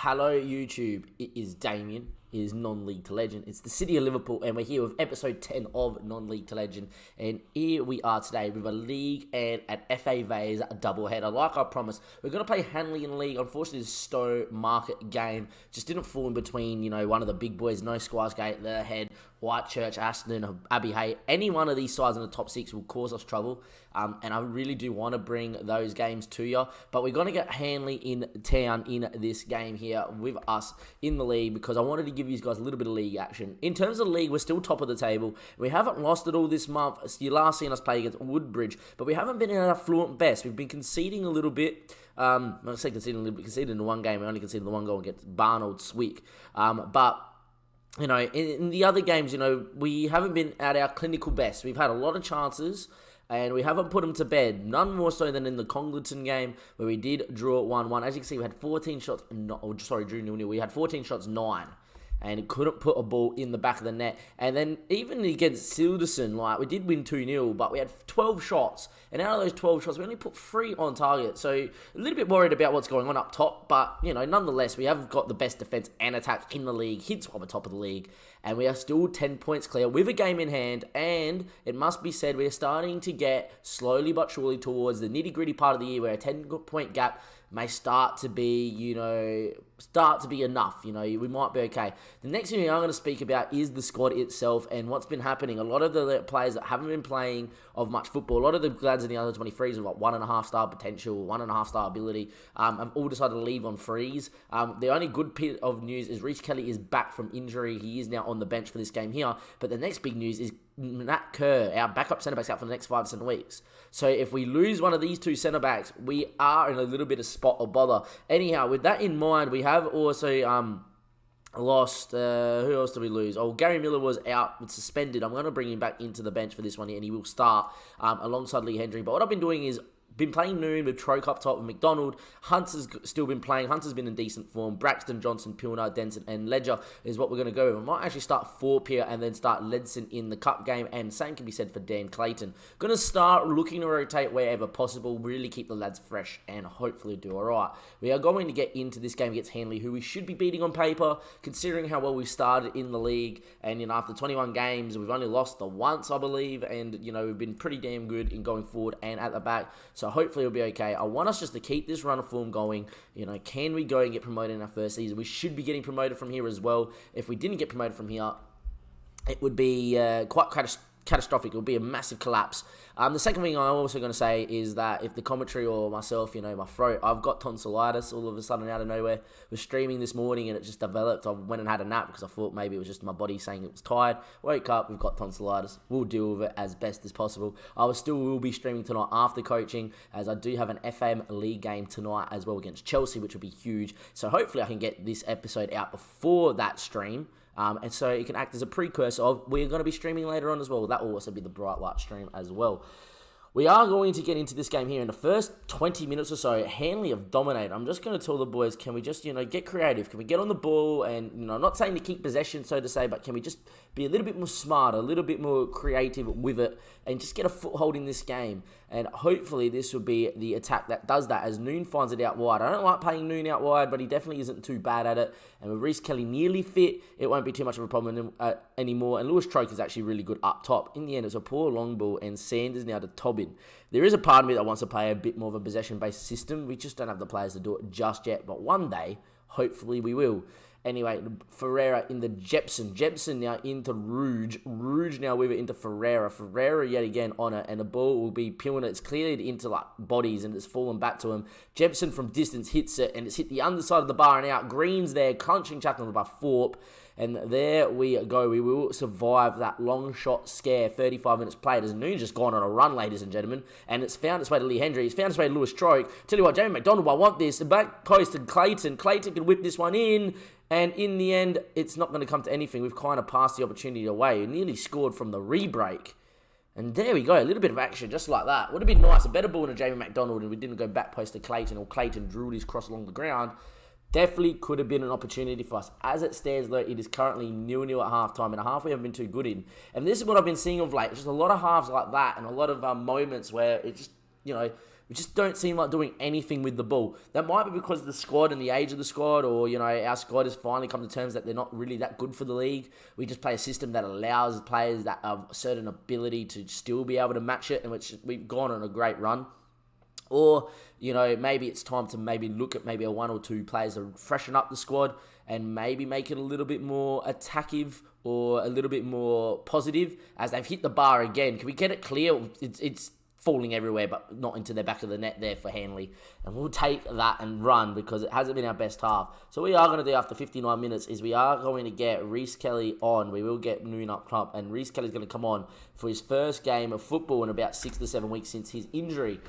Hello YouTube, it is Damien, it is Non-League to Legend, it's the City of Liverpool and we're here with episode 10 of Non-League to Legend, and here we are today with a League and an FA Vase doubleheader. Like I promised, we're going to play Hanley in the League. Unfortunately, the Stowe Market game just didn't fall in between, one of the big boys, no Squaresgate, Leatherhead, Whitechurch, Aston, Abbey Hay. Any one of these sides in the top six will cause us trouble, and I really do want to bring those games to you, but we're going to get Hanley in town in this game here with us in the league because I wanted to give you guys a little bit of league action. In terms of the league, we're still top of the table. We haven't lost it all this month. You last seen us play against Woodbridge, but we haven't been in our fluent best. We've been conceding a little bit. I say conceding a little bit. Conceded in one game. We only conceded the one goal against Barnold Swick. But in the other games, we haven't been at our clinical best. We've had a lot of chances, and we haven't put them to bed. None more so than in the Congleton game, where we did draw 1-1. As you can see, we had 14 shots, drew 0-0. We had 14 shots, 9. And it couldn't put a ball in the back of the net. And then even against Silderson, we did win 2-0, but we had 12 shots. And out of those 12 shots, we only put 3 on target. So a little bit worried about what's going on up top. But, nonetheless, we have got the best defense and attack in the league. Hits on the top of the league. And we are still 10 points clear with a game in hand. And it must be said, we're starting to get slowly but surely towards the nitty-gritty part of the year where a 10-point gap may start to be, enough. We might be okay. The next thing I'm going to speak about is the squad itself and what's been happening. A lot of the players that haven't been playing of much football, a lot of the lads in the under 23s have got 1.5 star potential, 1.5 star ability, have all decided to leave on freeze. The only good bit of news is Reece Kelly is back from injury. He is now on the bench for this game here. But the next big news is Nat Kerr, our backup centre-back's out for the next 5 to 7 weeks. So if we lose one of these two centre-backs, we are in a little bit of spot of bother. Anyhow, with that in mind, we have also lost, who else did we lose? Oh, Gary Miller was out, suspended. I'm going to bring him back into the bench for this one here, and he will start alongside Lee Hendry. But what I've been doing is been playing noon with Troke up top with McDonald. Hunter's still been playing. Hunter's been in decent form. Braxton, Johnson, Pilner, Denson, and Ledger is what we're going to go with. I might actually start Thorpe here and then start Ledson in the cup game, and same can be said for Dan Clayton. Going to start looking to rotate wherever possible, really keep the lads fresh, and hopefully do alright. We are going to get into this game against Hanley, who we should be beating on paper, considering how well we started in the league, and after 21 games, we've only lost the once, I believe, and we've been pretty damn good in going forward and at the back, so hopefully it'll be okay. I want us just to keep this run of form going. Can we go and get promoted in our first season? We should be getting promoted from here as well. If we didn't get promoted from here, it would be quite catastrophic. It would be a massive collapse. The second thing I'm also going to say is that if the commentary or myself, my throat, I've got tonsillitis all of a sudden out of nowhere. Was streaming this morning and it just developed. I went and had a nap because I thought maybe it was just my body saying it was tired. Woke up, we've got tonsillitis. We'll deal with it as best as possible. I will be streaming tonight after coaching, as I do have an FM League game tonight as well against Chelsea, which will be huge. So hopefully I can get this episode out before that stream. And so it can act as a precursor of we're going to be streaming later on as well. That will also be the bright light stream as well. We are going to get into this game here. In the first 20 minutes or so, Hanley have dominated. I'm just going to tell the boys, can we just, get creative? Can we get on the ball? And, I'm not saying to keep possession, so to say, but can we just be a little bit more smart, a little bit more creative with it, and just get a foothold in this game? And hopefully this will be the attack that does that, as Noon finds it out wide. I don't like playing Noon out wide, but he definitely isn't too bad at it. And with Reece Kelly nearly fit, it won't be too much of a problem anymore. And Lewis Troke is actually really good up top. In the end, it's a poor long ball, and Sanders now to Tobin. There is a part of me that wants to play a bit more of a possession-based system. We just don't have the players to do it just yet. But one day, hopefully we will. Anyway, Ferreira in the Jepson. Jepson now into Rouge. Rouge now with it into Ferreira. Ferreira yet again on it. And the ball will be peeling. It's cleared into bodies and it's fallen back to him. Jepson from distance hits it. And it's hit the underside of the bar and out. Green's there. Crunching tackle by Thorpe. And there we go. We will survive that long shot scare. 35 minutes played as Noon's just gone on a run, ladies and gentlemen. And it's found its way to Lee Hendry. It's found its way to Lewis Troke. Tell you what, Jamie McDonald, I want this. The back post to Clayton. Clayton can whip this one in. And in the end, it's not going to come to anything. We've kind of passed the opportunity away. We nearly scored from the re-break. And there we go. A little bit of action just like that. Would have been nice. A better ball than Jamie McDonald. And we didn't go back post to Clayton. Or Clayton drew his cross along the ground. Definitely could have been an opportunity for us. As it stands, though, it is currently 0-0 at half-time, and a half we haven't been too good in. And this is what I've been seeing of late. Just a lot of halves like that, and a lot of moments where it just, We just don't seem like doing anything with the ball. That might be because of the squad and the age of the squad, or, our squad has finally come to terms that they're not really that good for the league. We just play a system that allows players that have a certain ability to still be able to match it, and which we've gone on a great run. Or, maybe it's time to maybe look at maybe a one or two players to freshen up the squad and maybe make it a little bit more attackive or a little bit more positive as they've hit the bar again. Can we get it clear? It's falling everywhere, but not into the back of the net there for Hanley. And we'll take that and run because it hasn't been our best half. So what we are going to do after 59 minutes is we are going to get Reece Kelly on. We will get Noon up top, and Reece Kelly's going to come on for his first game of football in about 6 to 7 weeks since his injury.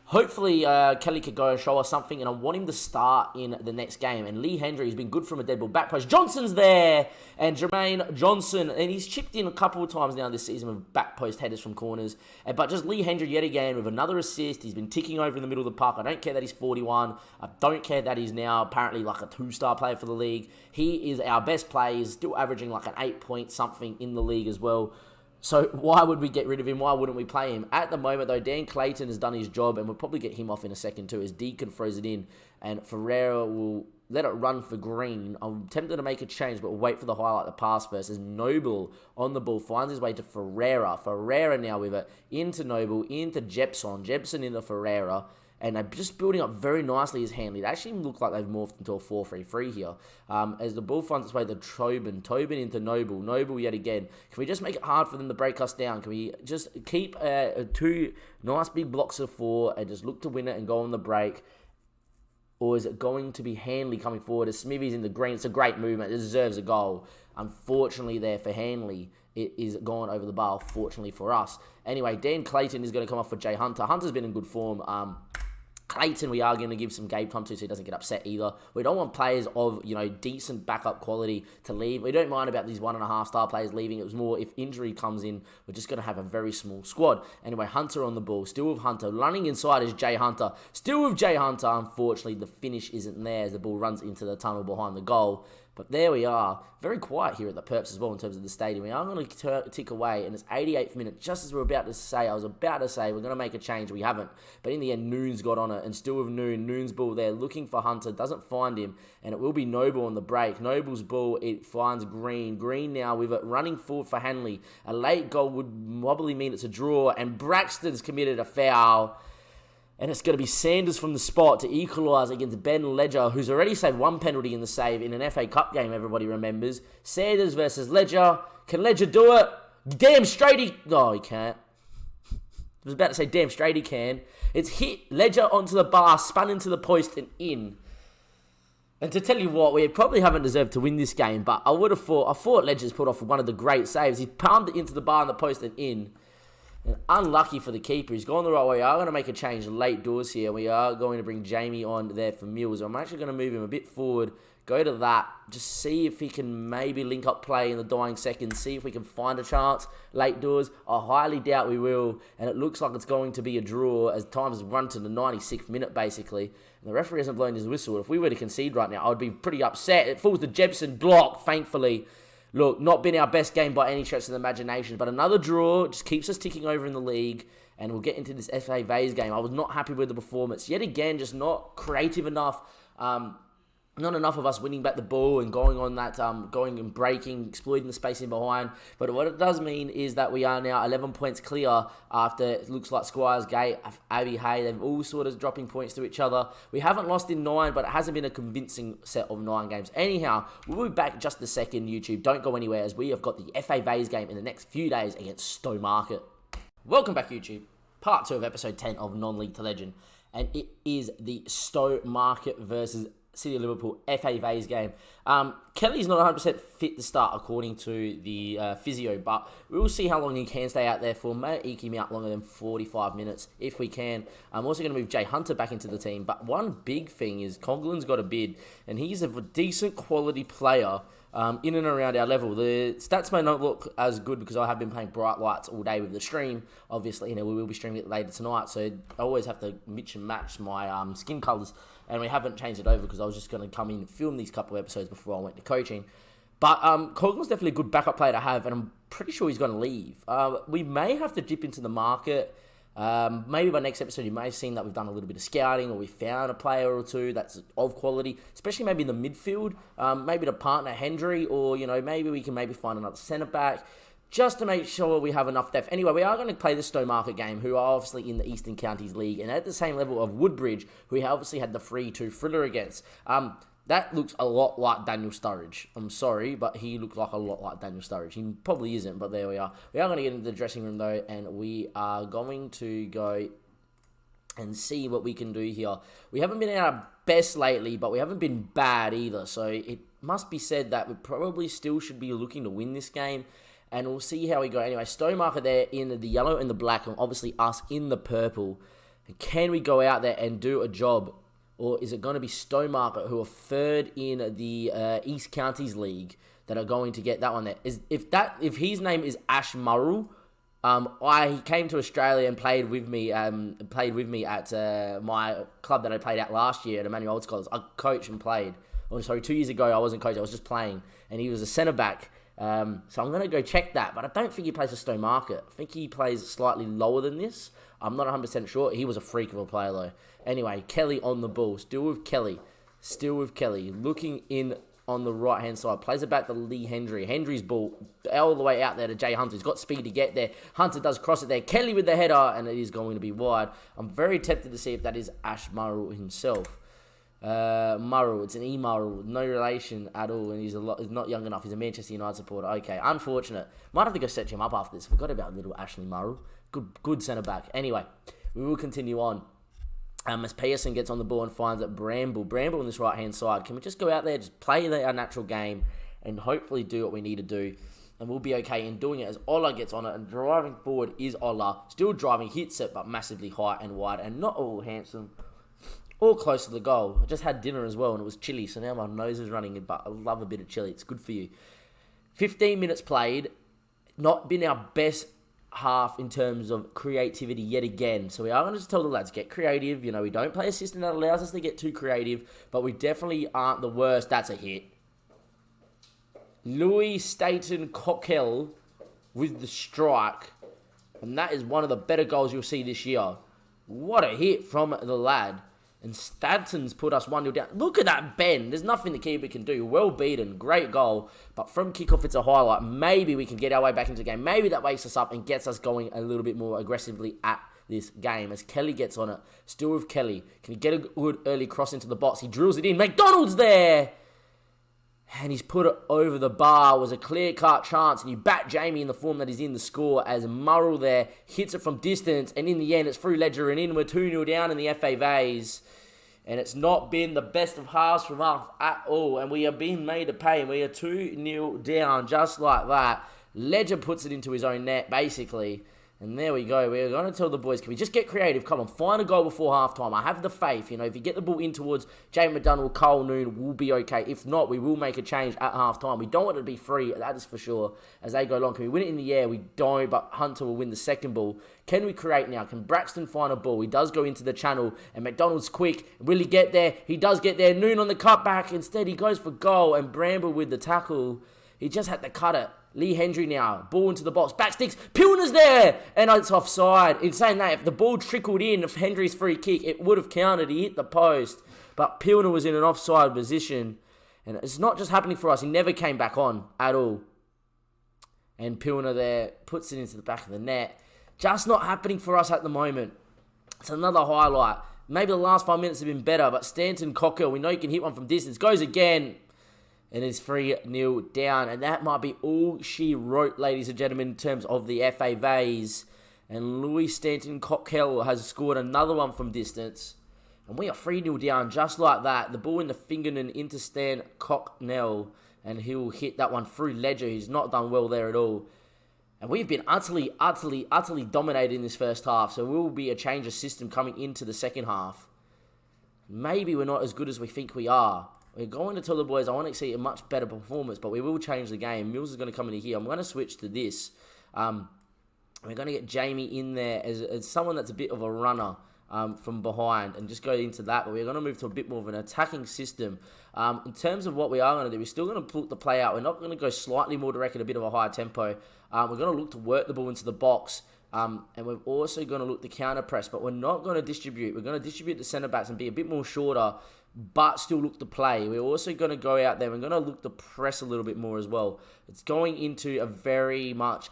Hopefully, Kelly could go and show us something, and I want him to start in the next game. And Lee Hendry has been good from a dead ball back post. Johnson's there, and Jermaine Johnson, and he's chipped in a couple of times now this season with back post headers from corners. But just Lee Hendry yet again with another assist. He's been ticking over in the middle of the park. I don't care that he's 41. I don't care that he's now apparently like a 2-star player for the league. He is our best player. He's still averaging like an 8-point something in the league as well. So why would we get rid of him? Why wouldn't we play him? At the moment, though, Dan Clayton has done his job, and we'll probably get him off in a second too, as Deacon throws it in, and Ferreira will let it run for Green. I'm tempted to make a change, but we'll wait for the highlight the pass first, as Noble on the ball finds his way to Ferreira. Ferreira now with it, into Noble, into Jepson into Ferreira. And they're just building up very nicely as Hanley. They actually look like they've morphed into a 4-3-3 here. As the ball finds its way to Tobin into Noble yet again. Can we just make it hard for them to break us down? Can we just keep 2 nice big blocks of 4 and just look to win it and go on the break? Or is it going to be Hanley coming forward as Smithy's in the green? It's a great movement. It deserves a goal. Unfortunately there for Hanley, it is gone over the bar, fortunately for us. Anyway, Dan Clayton is going to come off for Jay Hunter. Hunter's been in good form. Clayton, we are going to give some game time to so he doesn't get upset either. We don't want players of, decent backup quality to leave. We don't mind about these 1.5-star players leaving. It was more if injury comes in, we're just going to have a very small squad. Anyway, Hunter on the ball. Still with Hunter. Running inside is Jay Hunter. Still with Jay Hunter. Unfortunately, the finish isn't there as the ball runs into the tunnel behind the goal. But there we are. Very quiet here at the Perps as well in terms of the stadium. We are going to tick away, and it's 88th minute. Just as we're about to say, I was about to say we're going to make a change. We haven't. But in the end, Noon's got on it, and still with Noon. Noon's ball there, looking for Hunter. Doesn't find him, and it will be Noble on the break. Noble's ball, it finds Green. Green now with it, running forward for Hanley. A late goal would probably mean it's a draw, and Braxton's committed a foul. And it's going to be Sanders from the spot to equalise against Ben Ledger, who's already saved 1 penalty in the save in an FA Cup game, everybody remembers. Sanders versus Ledger. Can Ledger do it? Damn straight he... No, he can't. I was about to say damn straight he can. It's hit Ledger onto the bar, spun into the post and in. And to tell you what, we probably haven't deserved to win this game, but I thought Ledger's put off one of the great saves. He palmed it into the bar and the post and in. And unlucky for the keeper. He's gone the right way. We are going to make a change late doors here. We are going to bring Jamie on there for Mills. I'm actually going to move him a bit forward. Go to that. Just see if he can maybe link up play in the dying seconds. See if we can find a chance. Late doors. I highly doubt we will. And it looks like it's going to be a draw as time has run to the 96th minute basically. And the referee hasn't blown his whistle. If we were to concede right now, I would be pretty upset. It falls to Jepson. Block, thankfully. Look, not been our best game by any stretch of the imagination, but another draw just keeps us ticking over in the league, and we'll get into this FA Vase game. I was not happy with the performance. Yet again, just not creative enough. Not enough of us winning back the ball and going on that, going and breaking, exploiting the space in behind. But what it does mean is that we are now 11 points clear after it looks like Squires Gate, Abbey Hay, they've all sort of dropping points to each other. We haven't lost in 9, but it hasn't been a convincing set of 9 games. Anyhow, we'll be back just a second, YouTube. Don't go anywhere as we have got the FA Vase game in the next few days against Stowe Market. Welcome back, YouTube. Part 2 of episode 10 of Non-League to Legend. And it is the Stowe Market versus City of Liverpool FA Vase game. Kelly's not 100% fit to start according to the physio, but we'll see how long he can stay out there for. May eke him out longer than 45 minutes if we can. I'm also going to move Jay Hunter back into the team, but one big thing is Conglin's got a bid, and he's a decent quality player in and around our level. The stats may not look as good because I have been playing bright lights all day with the stream. Obviously, we will be streaming it later tonight, so I always have to mix and match my skin colours. And we haven't changed it over because I was just going to come in and film these couple of episodes before I went to coaching. But Coglin's definitely a good backup player to have, and I'm pretty sure he's going to leave. We may have to dip into the market Maybe by next episode you may have seen that we've done a little bit of scouting, or we found a player or two that's of quality, especially maybe in the midfield, maybe to partner Hendry, or maybe we can find another centre back, just to make sure we have enough depth. Anyway, we are going to play the Stowmarket game, who are obviously in the Eastern Counties League, and at the same level of Woodbridge, who we obviously had the 3-2 thriller against. That looks a lot like Daniel Sturridge. I'm sorry, but he looks like a lot like Daniel Sturridge. He probably isn't, but there we are. We are going to get into the dressing room, though, and we are going to go and see what we can do here. We haven't been at our best lately, but we haven't been bad either, so it must be said that we probably still should be looking to win this game, and we'll see how we go. Anyway, Stowmarket there in the yellow and the black, and obviously us in the purple. Can we go out there and do a job? Or is it going to be Stowmarket, who are third in the East Counties League, that are going to get that one there? If his name is Ash Murrell, he came to Australia and played with me at my club that I played at last year at Emmanuel Old Scholars. I coached and played. 2 years ago I wasn't coaching, I was just playing, and he was a centre back. So I'm going to go check that, but I don't think he plays for Stowmarket. I think he plays slightly lower than this. I'm not 100% sure. He was a freak of a player, though. Anyway, Kelly on the ball. Still with Kelly. Looking in on the right-hand side. Plays it back to Lee Hendry. Hendry's ball all the way out there to Jay Hunter. He's got speed to get there. Hunter does cross it there. Kelly with the header, and it is going to be wide. I'm very tempted to see if that is Ash Murrell himself. Murrell, it's an E Murrell, no relation at all, and he's not young enough. He's a Manchester United supporter. Okay, unfortunate. Might have to go search him up after this. Forgot about little Ashley Murrell. Good centre back. Anyway, we will continue on. As Pearson gets on the ball and finds that Bramble on this right hand side. Can we just go out there, just play our natural game, and hopefully do what we need to do, and we'll be okay in doing it as Ola gets on it, and driving forward is Ola. Still driving, hits it, but massively high and wide, and not all handsome. All close to the goal. I just had dinner as well, and it was chilly, so now my nose is running, but I love a bit of chili. It's good for you. 15 minutes played. Not been our best half in terms of creativity yet again. So we are going to just tell the lads, get creative. We don't play a system that allows us to get too creative, but we definitely aren't the worst. That's a hit. Louis Staten Cockell with the strike, and that is one of the better goals you'll see this year. What a hit from the lad. And Stanton's put us 1-0 down. Look at that bend. There's nothing the keeper can do. Well beaten. Great goal. But from kickoff, it's a highlight. Maybe we can get our way back into the game. Maybe that wakes us up and gets us going a little bit more aggressively at this game. As Kelly gets on it. Still with Kelly. Can he get a good early cross into the box? He drills it in. McDonald's there! And he's put it over the bar. It was a clear-cut chance. And you bat Jamie in the form that he's in the score, as Murrell there hits it from distance. And in the end, it's through Ledger and in. We're 2-0 down in the FA Vase. And it's not been the best of halves from us at all. And we are being made to pay. And we are 2-0 down just like that. Ledger puts it into his own net, basically. And there we go. We're going to tell the boys, can we just get creative? Come on, find a goal before halftime. I have the faith. If you get the ball in towards Jamie McDonald, Cole Noon, we'll be okay. If not, we will make a change at halftime. We don't want it to be free, that is for sure, as they go along. Can we win it in the air? We don't, but Hunter will win the second ball. Can we create now? Can Braxton find a ball? He does go into the channel, and McDonald's quick. Will he get there? He does get there. Noon on the cutback. Instead, he goes for goal, and Bramble with the tackle. He just had to cut it. Lee Hendry now, ball into the box, back sticks, Pilner's there, and it's offside. In saying that, if the ball trickled in, if Hendry's free kick, it would have counted. He hit the post, but Pilner was in an offside position, and it's not just happening for us. He never came back on at all, and Pilner there puts it into the back of the net. Just not happening for us at the moment. It's another highlight. Maybe the last 5 minutes have been better, but Stanton Cocker, we know he can hit one from distance, goes again. And it's 3-0 down. And that might be all she wrote, ladies and gentlemen, in terms of the FA Vase. And Louis Stanton Cockell has scored another one from distance. And we are 3-0 down just like that. The ball in the fingernail into Stan Cocknell. And he'll hit that one through Ledger. He's not done well there at all. And we've been utterly dominated in this first half. So there will be a change of system coming into the second half. Maybe we're not as good as we think we are. We're going to tell the boys, I want to see a much better performance, but we will change the game. Mills is going to come in here. I'm going to switch to this. We're going to get Jamie in there as someone that's a bit of a runner from behind and just go into that. But we're going to move to a bit more of an attacking system. In terms of what we are going to do, we're still going to put the play out. We're not going to go slightly more direct at a bit of a higher tempo. We're going to look to work the ball into the box. And we're also going to look to counter press, but we're not going to distribute. We're going to distribute the centre backs and be a bit more shorter, but still look to play. We're also going to go out there. We're going to look to press a little bit more as well. It's going into a very much...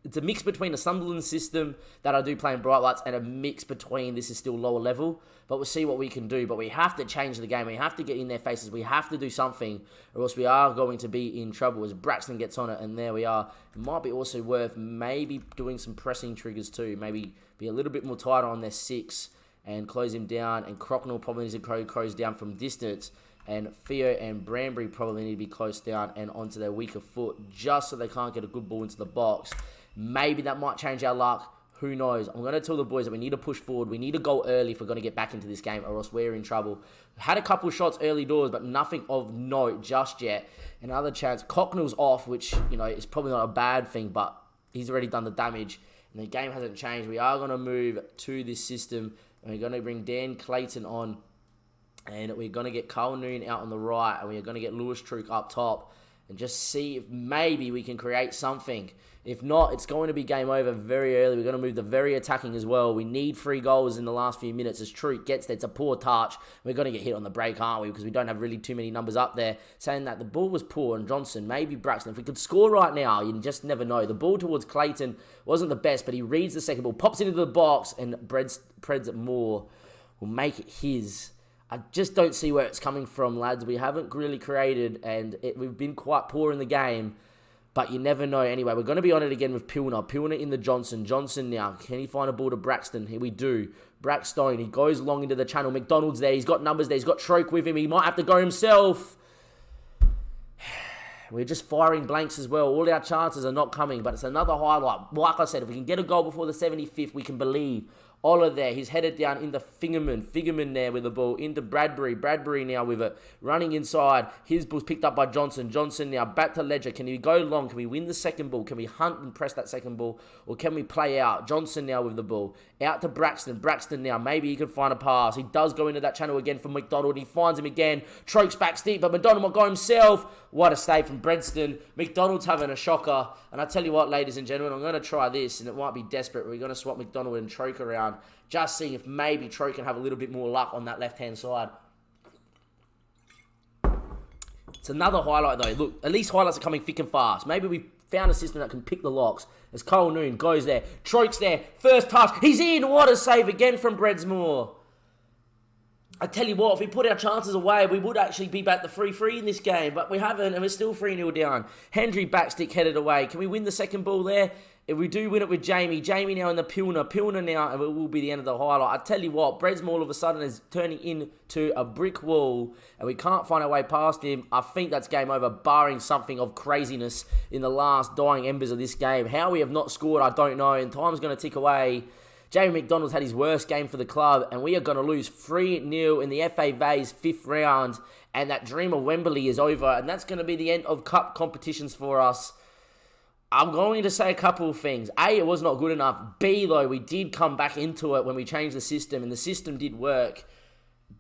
it's a mix between a Sunderland system that I do play in Bright Lights and a mix between this is still lower level. But we'll see what we can do. But we have to change the game. We have to get in their faces. We have to do something or else we are going to be in trouble as Braxton gets on it. And there we are. It might be also worth maybe doing some pressing triggers too. Maybe be a little bit more tighter on their 6 and close him down. And Crocknell probably needs to close down from distance. And Theo and Branbury probably need to be close down and onto their weaker foot just so they can't get a good ball into the box. Maybe that might change our luck. Who knows? I'm going to tell the boys that we need to push forward. We need to go early if we're going to get back into this game or else we're in trouble. Had a couple of shots early doors, but nothing of note just yet. Another chance. Cocknell's off, which, is probably not a bad thing, but he's already done the damage. And the game hasn't changed. We are going to move to this system. And we're going to bring Dan Clayton on. And we're going to get Carl Noon out on the right. And we're going to get Lewis Truk up top. And just see if maybe we can create something. If not, it's going to be game over very early. We're going to move the very attacking as well. We need 3 goals in the last few minutes as Truk gets there. It's a poor touch. We're going to get hit on the break, aren't we? Because we don't have really too many numbers up there. Saying that the ball was poor and Johnson, maybe Braxton. If we could score right now, you just never know. The ball towards Clayton wasn't the best, but he reads the second ball, pops into the box, and Preds Moore will make it his. I just don't see where it's coming from, lads. We haven't really created, and we've been quite poor in the game. But you never know. Anyway, we're going to be on it again with Pilner. Pilner in the Johnson. Johnson now. Can he find a ball to Braxton? Here we do. Braxton. He goes long into the channel. McDonald's there. He's got numbers there. He's got Troke with him. He might have to go himself. We're just firing blanks as well. All our chances are not coming. But it's another highlight. Like I said, if we can get a goal before the 75th, we can believe. Ola there, he's headed down into Fingerman there with the ball, into Bradbury now with it, running inside, his ball's picked up by Johnson now, back to Ledger, can he go long, can we win the second ball, can we hunt and press that second ball, or can we play out, Johnson now with the ball, out to Braxton now, maybe he can find a pass, he does go into that channel again for McDonald, he finds him again, Trokes back steep, but McDonald might go himself, what a save from Bredston, McDonald's having a shocker, and I tell you what, ladies and gentlemen, I'm going to try this, and it might be desperate, we're going to swap McDonald and Troke around, just seeing if maybe Troke can have a little bit more luck on that left-hand side. It's another highlight, though. Look, at least highlights are coming thick and fast. Maybe we found a system that can pick the locks. As Cole Noon goes there. Troke's there. First touch. He's in. What a save again from Bredsmore. I tell you what, if we put our chances away, we would actually be back to 3-3 in this game. But we haven't, and we're still 3-0 down. Hendry backstick headed away. Can we win the second ball there? If we do win it with Jamie now in the Pilner now, and it will be the end of the highlight. I tell you what, Bredsmore all of a sudden is turning into a brick wall, and we can't find our way past him. I think that's game over, barring something of craziness in the last dying embers of this game. How we have not scored, I don't know, and time's going to tick away. Jamie McDonald's had his worst game for the club, and we are going to lose 3-0 in the FA Vase 5th round, and that dream of Wembley is over, and that's going to be the end of cup competitions for us. I'm going to say a couple of things. A, it was not good enough. B, though, we did come back into it when we changed the system, and the system did work.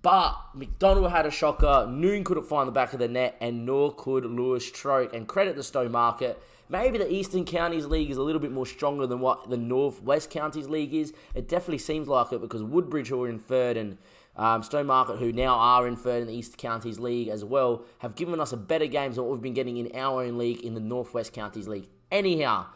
But McDonald had a shocker. Noon couldn't find the back of the net, and nor could Lewis Troke. And credit the Stowmarket. Maybe the Eastern Counties League is a little bit more stronger than what the North West Counties League is. It definitely seems like it because Woodbridge, who are in third, and Stowmarket, who now are in third in the East Counties League as well, have given us a better games than what we've been getting in our own league in the North West Counties League. Anyhow,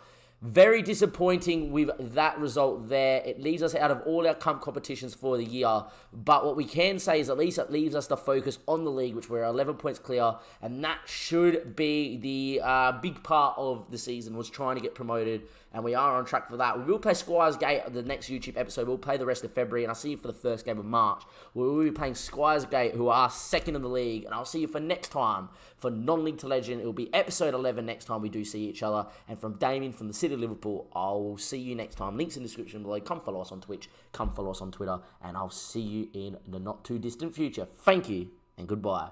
very disappointing with that result there. It leaves us out of all our cup competitions for the year. But what we can say is at least it leaves us to focus on the league, which we're 11 points clear. And that should be the big part of the season, was trying to get promoted. And we are on track for that. We will play Squires Gate the next YouTube episode. We'll play the rest of February. And I'll see you for the first game of March. We will be playing Squires Gate, who are second in the league. And I'll see you for next time for Non-League to Legend. It will be episode 11 next time we do see each other. And from Damien from the City of Liverpool, I'll see you next time. Links in the description below. Come follow us on Twitch. Come follow us on Twitter. And I'll see you in the not too distant future. Thank you and goodbye.